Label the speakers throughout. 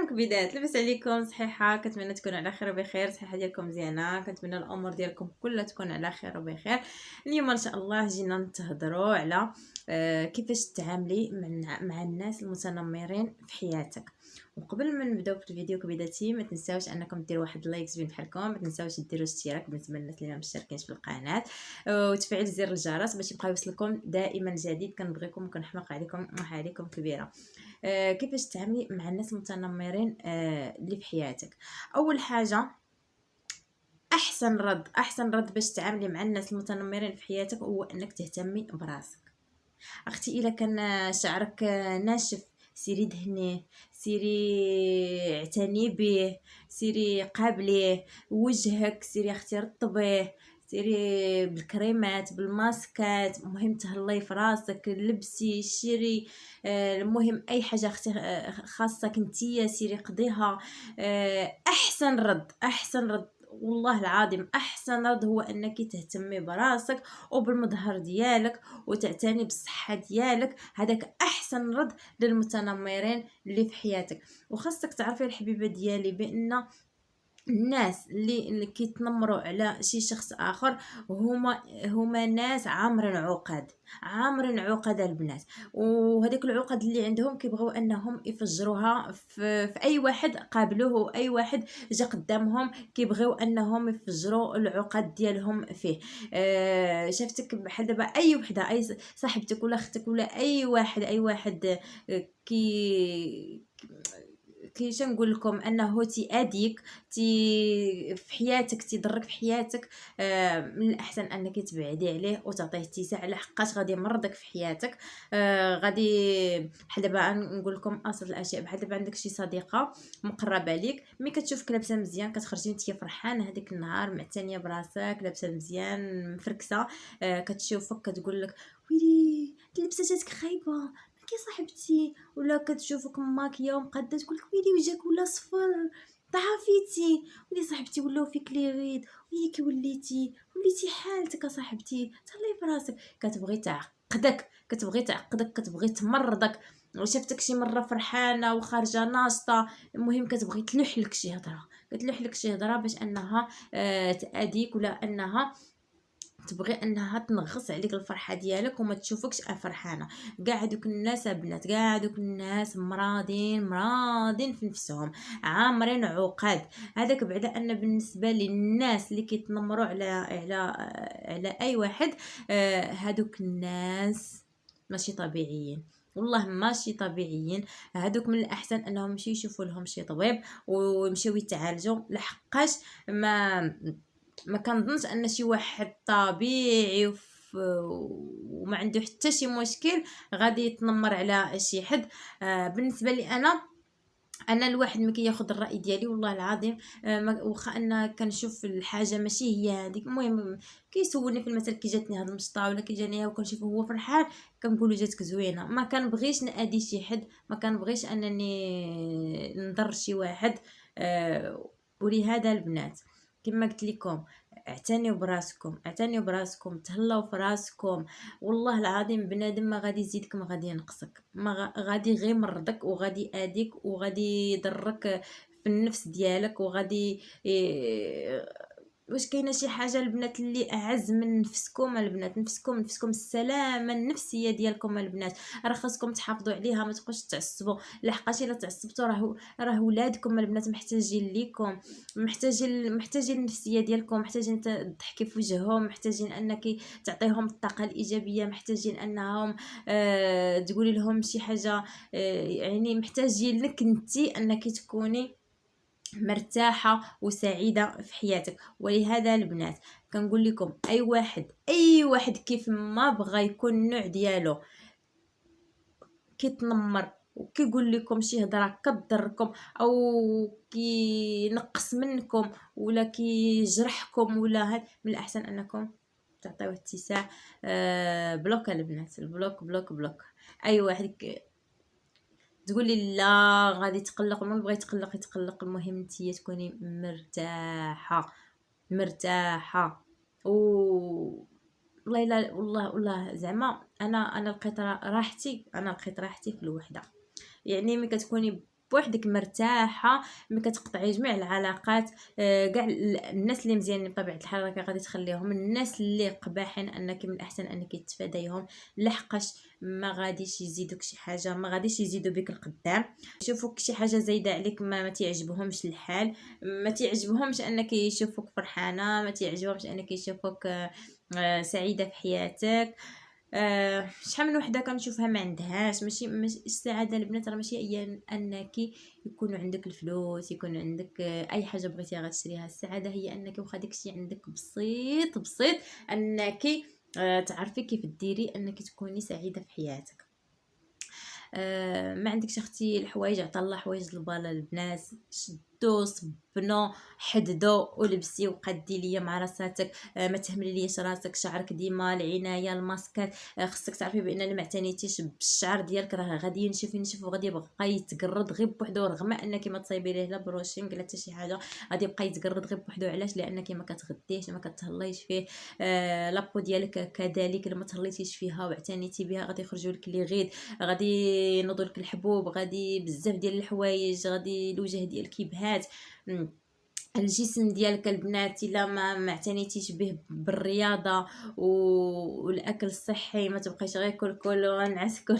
Speaker 1: سلام كبيدات، لاباس عليكم؟ صحيحه؟ كنتمنى تكونوا على خير وبخير. صحه ديالكم مزيانه؟ كنتمنى الامور ديالكم كلها تكون على خير وبخير. اليوم ان شاء الله جينا نتهضروا على كيفاش تتعاملي مع الناس المتنمرين في حياتك. وقبل ما نبداو في الفيديو كبيداتي، ما تنساوش انكم ديروا واحد لايك زوين بحالكم، ما تنساوش ديروا اشتراك بالنسبه للناس اللي ما مشتركينش في القناه، وتفعيل زر الجرس باش يبقى يوصلكم دائما جديد. كنبغيكم وكنحماق عليكم ومح عليكم كبيره. كيفاش تتعاملي مع الناس المتنمرين اللي في حياتك؟ اول حاجه، احسن رد باش تتعاملي مع الناس المتنمرين في حياتك هو انك تهتمي براسك. اختي الا كان شعرك ناشف، سيري دهنيه، سيري اعتني به، سيري قابليه. وجهك سيري اختي رطبيه، سيري بالكريمات بالماسكات. المهم تهلاي في راسك، لبسي شيري. المهم اي حاجه اختي خاصك نتيا سيري قضيها. احسن رد والله العظيم احسن رد هو انك تهتمي براسك وبالمظهر ديالك وتعتني بالصحه ديالك. هذاك احسن رد للمتنمرين اللي في حياتك. وخاصك تعرفي الحبيبه ديالي بان الناس اللي كيتنمروا على شي شخص اخر هما ناس عامرين عقد البنات. وهذيك العقد اللي عندهم كيبغيو انهم يفجروها في اي واحد قابلوه، اي واحد جا قدامهم كيبغيو انهم يفجروا العقد ديالهم فيه. شفتك بحال دابا اي وحده، اي صاحبتك ولا اختك ولا اي واحد كيش نقول لكم انه تياديك في حياتك، تيضرك في حياتك. من الاحسن انك تبعدي عليه وتعطيه اتساع، لحقاش غادي يمرضك في حياتك. غادي بحال دابا نقول لكم ابسط الاشياء. بحال دابا عندك شي صديقه مقربه ليك، ملي كتشوفك لابسه مزيان كتخرجي نتيا فرحانه هذيك النهار، معتنيه براسك، لابسه مزيان مفركسه. كتشوفك كتقول لك ويلي لبساتك خايبه كي صاحبتي. ولا كتشوفك ماكيه ومقاده تقول لك ويلي وجهك ولا صفر ضعفيتي. ويلي صاحبتي ولاو فيك لي غيد، ويلي كي وليتي حالتك صاحبتي. تهلاي في راسك، كتبغي تمرضك. وشفتك شي مره فرحانه وخارجه ناشطه، المهم كتبغي تلوح لك شي هضره باش انها تاديك، ولا انها تبغي انها تنغص عليك الفرحه ديالك وما تشوفكش فرحانه. كاع هذوك الناس البنات، كاع هذوك الناس مرادين في نفسهم، عامرين عقاد. هذاك بعدا ان بالنسبه للناس اللي كيتنمروا على اي واحد، هذوك الناس ماشي طبيعيين، والله ماشي طبيعيين. هذوك من الاحسن انهم يمشيو يشوفوا لهم شي طبيب ويمشيو يتعالجوا، لحقاش ما كنظنش ان شي واحد طبيعي وما عنده حتى شي مشكل غادي يتنمر على شي حد. بالنسبه لي انا الواحد ما كياخذ الراي ديالي والله العظيم. واخا انا كنشوف الحاجه ماشي هي هذيك، المهم كيسولني في المثل كي جاتني هاد المشطه ولا كي جاني وكنشوفه هو فرحان كنقول جاتك زوينه. ما كنبغيش نادي شي حد، ما كنبغيش انني نضر شي واحد. ولهذا البنات كما قلت لكم اعتنيوا براسكم، تهلاو في راسكم. والله العظيم بنادم ما غادي يزيدك ما غادي ينقصك، ما غادي غير مرضك وغادي ياديك وغادي يضرك في النفس ديالك وغادي واش كاينه شي حاجه البنات اللي اعز من نفسكم؟ البنات نفسكم السلامه النفسيه ديالكم البنات، راه خاصكم تحافظوا عليها. ما تبقوش تعصبوا، لحقاش الا تعصبتوا راه ولادكم البنات محتاجين ليكم، محتاجين النفسيه ديالكم، محتاجين تضحكي في وجههم، محتاجين انك تعطيهم الطاقه الايجابيه، محتاجين انهم تقولي لهم شي حاجه. يعني محتاجين لك انتي انك تكوني مرتاحه وسعيده في حياتك. ولهذا البنات كنقول لكم اي واحد كيف ما بغى يكون النوع ديالو كيتنمر وكيقول لكم شي هضره كضركم او كينقص منكم ولا كيجرحكم ولا هاد، من الاحسن انكم تعطيوه اتساع. بلوك البنات، البلوك. اي واحد تقولي لا غادي تقلق، ما بغى يتقلق. المهم نتيا تكوني مرتاحه والله لا والله زعما انا لقيت راحتي في الوحده. يعني ملي كتكوني بوحدك مرتاحه، ما كتقطعي جميع العلاقات. كاع الناس اللي مزيانين بطبيعه الحال راكي غادي تخليهم. الناس اللي قباحين انك من الاحسن انك تتفاديهم، لحقاش ما غاديش يزيدوك شي حاجه، ما غاديش يزيدوا بك القدام. يشوفوك شي حاجه زايده عليك ما تعجبهمش الحال، ما تعجبهمش انك يشوفوك فرحانه، ما تعجبهمش انك يشوفوك سعيده في حياتك. شحال من وحده كنشوفها ما عندهاش ماشي السعاده البنات راه ماشي هي انك يكون عندك الفلوس، يكون عندك اي حاجه بغيتيها غتشريها. السعاده هي انك واخا داكشي عندك بسيط بسيط، انك تعرفي كيف ديري انك تكوني سعيده في حياتك. ما عندكش اختي الحوايج عطا الله حوايج البالا البنات، شدو صبنو حددو ولبسي وقدي ليا مع راساتك. ما تهملي ليش راسك، شعرك ديما العنايه الماسكات. خصك تعرفي بان الا ما اعتنيتيش بالشعر ديالك راه غادي ينشف وغادي يبقى يتقرض غير بوحدو، رغم انك ما تصايبي ليه لا بروشين لا حتى شي حاجه، غادي يبقى يتقرض غير بوحدو. علاش؟ لانك ما كتغديش، ما كتهليش فيه. لابو ديالك كذلك لما تهليتيش فيها واعتنيتي بها غادي يخرجوا لك لي غيد، غادي ينوضوا لك الحبوب، غادي بزاف ديال الحوايج، غادي الوجه ديالك يبهات. الجسم ديالك البنات الا ما اعتنيتيش به بالرياضه والاكل الصحي، ما تبقيش غير كل ونعس كل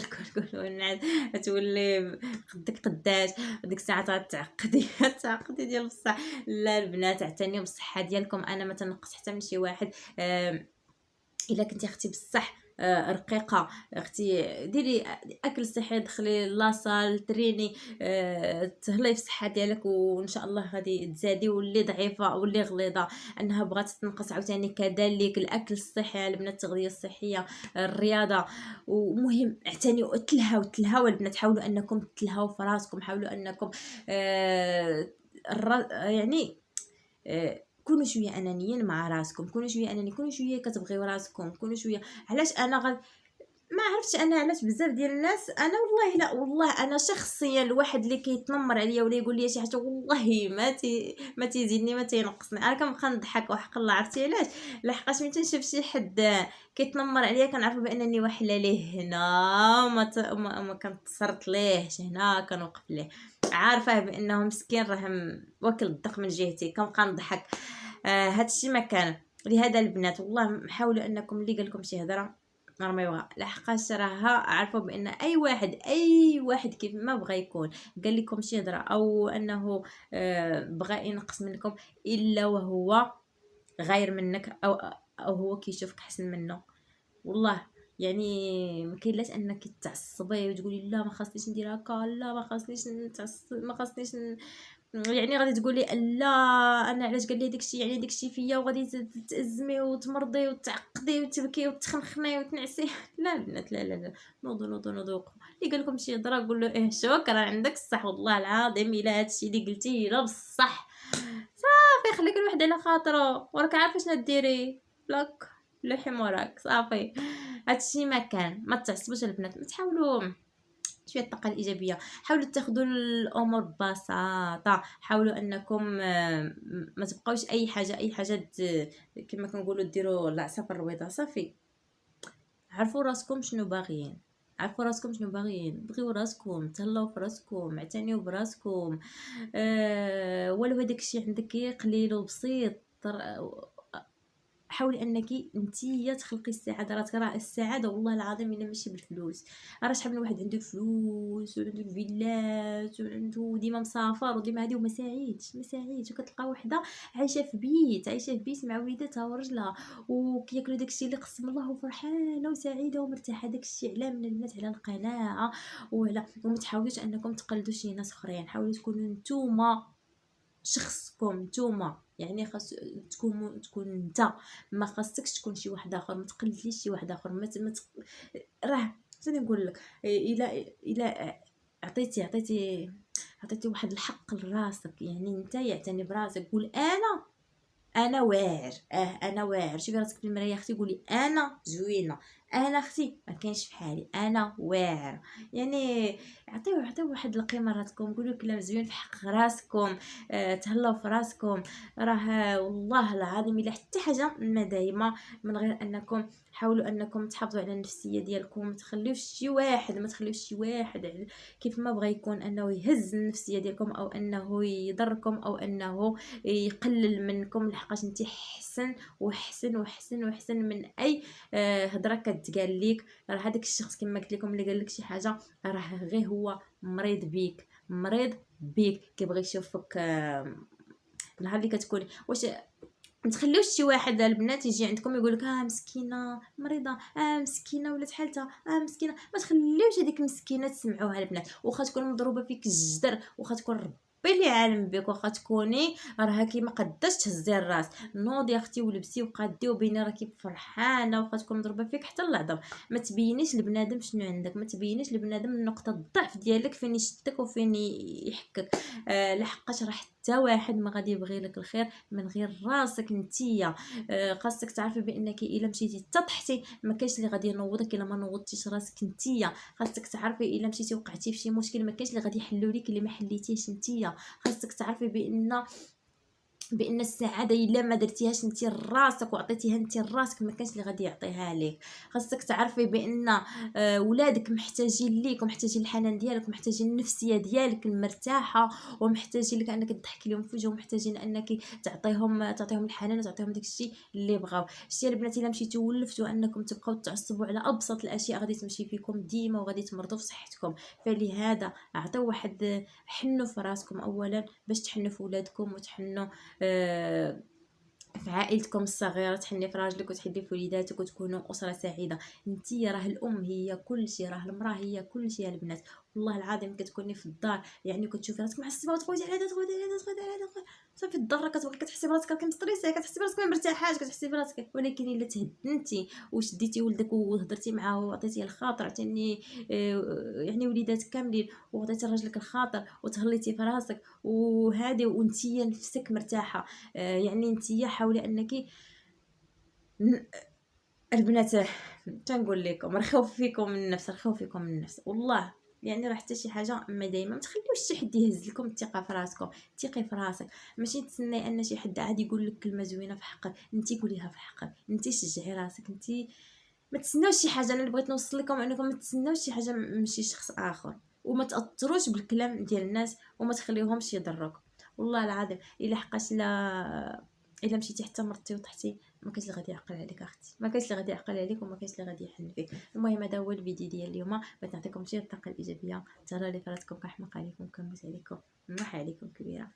Speaker 1: ونعس، تولي قدك قداش ديك الساعه تعقدي تعقدي ديال بصح. لا البنات اعتنيوا بالصحه ديالكم. انا ما تنقص حتى من شي واحد. الا كنتي اختي بصح رقيقه، اختي ديري اكل صحي، دخلي لاصال تريني، تهلاي في الصحه ديالك، وان شاء الله غادي تزادي. واللي ضعيفه واللي غليظه انها بغات تنقص عاوتاني كذلك الاكل الصحي البنات، التغذيه الصحيه، الرياضه. ومهم اعتنيوا تلهاو البنات، حاولوا انكم تلهاو في راسكم، حاولوا انكم يعني كونوا شويه انانيين مع راسكم، كونوا شويه انانيين، كونوا شويه كتبغيو راسكم، كونوا شويه. علاش انا ما عرفتش انا علاش بزاف ديال الناس، انا والله لا والله انا شخصيا الواحد اللي كيتنمر عليا ولا يقول لي شي حاجه والله ما تيزيدني ما تينقصني، انا كنبقى نضحك وحق الله. عرفتي علاش؟ لحقاش ملي تنشوف شي حد كيتنمر عليا كنعرف بانني وحله ليه هنا، ما كنتصرت ليهش هنا، كنوقف ليه، عارفه بانه مسكين راه واكل الضق من جهتي، كنبقى نضحك. هادشي ما كان. لهذا البنات والله حاولوا انكم اللي قال لكم شي هضره رميوها، لحقاش راها عارفه بان اي واحد كيف ما بغى يكون قال لكم شي هضره او انه بغى ينقص منكم الا وهو غير منك او هو كيشوفك احسن منه. والله يعني ما كاين لاش انك تعصبي وتقولي لا ما خاصنيش ندير هكا، لا ما خاصنيش نتعصب، ما خاصنيش يعني غادي تقولي لا انا علاش قال لي داكشي، يعني داكشي فيا، وغادي تأزمي وتمرضي وتعقدي وتبكي وتخنخني وتنعسي. لا البنات لا نوضوا اللي قال لكم شي هضره قول له ايه شكرا عندك الصح، والله العظيم الا هادشي اللي قلتيه لا بصح صافي خلي كل واحد على خاطره، وراك عارفه شنو ديري بلاك لوحي موراك صافي. هادشي ما كان. ما تعصبوش البنات، ما تحاولوا شويه الطاقه الايجابيه، حاولوا تاخذوا الامور ببساطه، حاولوا انكم ما تبقاوش اي حاجه كما كنقولوا ديروا العصا في الرويضه صافي. عرفوا راسكم شنو باغيين، عرفوا راسكم شنو باغيين، بغيو راسكم، تهلاو في راسكم، اعتنيوا براسكم. ولو هذاك الشيء عندك قليل وبسيط، حاولي انك نتيا تخلقي السعاده. راه السعاده والله العظيم الا ماشي بالفلوس. راه شحال من واحد عنده فلوس وعنده فيلات وعنده ديما مسافر وديما هادي وما سعيدش، وكتلقى وحده عايشه في بيت مع وليداتها ورجلها وكياكلوا داكشي اللي قسم الله وفرحانه وسعيده ومرتاحه. داكشي على من الناس على القناعه وما تحاولوش انكم تقلدوا شي ناس اخرين، حاولوا تكونوا نتوما شخصكم نتوما، يعني خاص تكون انت، ما خاصكش تكون شي واحد اخر، ما تقلدليش شي واحد اخر. راه شنو نقول لك، الا عطيتي واحد الحق لراسك، يعني انت يعتني براسك، قول انا واعر، انا واعر. شوفي راسك في المرايه اختي قولي انا زوينه، انا اختي ما كاينش بحالي، انا واعره. يعني عطيو واحد القيمه لراسكم، قولوا كلام زوين في حق راسكم، تهلاو في راسكم. راه والله العظيم الا حتى حاجه ما دايمه من غير انكم حاولوا انكم تحافظوا على النفسيه ديالكم. ما تخليوش شي واحد كيف ما بغى يكون انه يهز النفسيه ديالكم، او انه يضركم، او انه يقلل منكم، لحقاش انت حسن وحسن وحسن وحسن من اي هضره كتقال ليك. راه هذاك الشخص كما قلت لكم اللي قال لك شي حاجه، راه غير هو مريض بيك، مريض بيك، كيبغي يشوفك نهار اللي كتكوني واش. ما تخليوش شي واحد البنات يجي عندكم يقول لك مسكينه مريضه، مسكينه ولات حالتها، مسكينه. ما تخليوش هذيك المسكينه تسمعوها البنات، واخا تكون مضروبه فيك الجدر، واخا تكون ربي اللي عالم بك، واخا تكوني راكي ما قداش تهزي الراس، نوضي يا اختي ولبسي وقادي وبيني راكي فرحانه، واخا تكون مضروبه فيك حتى العظم. ما تبينيش لبنادم شنو عندك، ما تبينيش لبنادم نقطه الضعف ديالك فين يشدك وفين يحكك. لحقاش راه حتى واحد ما غادي يبغي لك الخير من غير راسك نتيا. خاصك تعرفي بانك الا مشيتي تطحتي ما كاينش اللي غادي ينوضك الا ما نوضتيش راسك نتيا. خاصك تعرفي الا مشيتي وقعتي في شي مشكل ما كاينش اللي غادي يحلو لك اللي ما حليتيش نتيا. خاصك تعرفي بان السعاده الا ما درتيهاش انت لراسك وعطيتيها انت لراسك ما كانش اللي غادي يعطيها لك. خاصك تعرفي بان ولادك محتاجين ليك، ومحتاجين الحنان ديالك، ومحتاجين النفسيه ديالك المرتاحه، ومحتاجين لك انك تضحكي لهم في وجههم، ومحتاجين انك تعطيهم الحنان وتعطيهم داكشي اللي بغاو. شتي البنات الا مشيتو ولفتوا انكم تبقاو تعصبوا على ابسط الاشياء غادي تمشي فيكم ديما وغادي تمرضوا في صحتكم. فلهذا عطيو واحد، حنوا في راسكم اولا باش تحنوا في ولادكم وتحنوا في عائلتكم الصغيره، تحني في راجلك وتحني في وليداتك وتكونوا اسره سعيده. انتي راه الام هي كل شيء، راه المراه هي كل شيء. البنات والله العظيم كتكوني في الدار يعني كتشوفي راسك محسبه وتقولي على هذا تقولي على هذا تقولي على هذا صافي في الدار كتبقى كتحسي براسك راكي مستريسه، كتحسي براسك ما مرتاحاش، كتحسي براسك. ولكن الا تهدنتي وشديتي ولدك وهضرتي معاه وعطيتيه الخاطر، عطيني يعني وليداتك كاملين وعطيتي لراجلك الخاطر وتهليتي في راسك وهذه وانتي نفسك مرتاحه. يعني انتي حاولي انك البنات تنقول لكم رخاو فيكم من النفس، رخاو فيكم من النفس والله. يعني راه حتى شي حاجه ما دايما ما تخليوش شي حد يهز لكم الثقه في راسكم. ثقي في راسك، ماشي تسناي ان شي حد عادي يقول لك كلمه زوينه في حقك، انت قوليها في حقك، انت شجعي راسك، انت ما تسناوش شي حاجه. انا اللي بغيت نوصل لكم انكم ما تسناوش شي حاجه من شي شخص اخر، وما تاثروش بالكلام ديال الناس وما تخليوهمش يضروك. والله العظيم الا حقاش الا مشيتي حتى مرتي وطحتي ما كاينش اللي غادي يعقل عليك اختي، ما كاينش اللي غادي يعقل عليك وما كاينش اللي غادي يحن فيك. المهم هذا هو الفيديو ديال اليوم، بغيت نعطيكم شي الطاقه الايجابيه. تهلاو لي فراسكم، كنحماق عليكم، كنموت عليكم، نروح عليكم كبيره.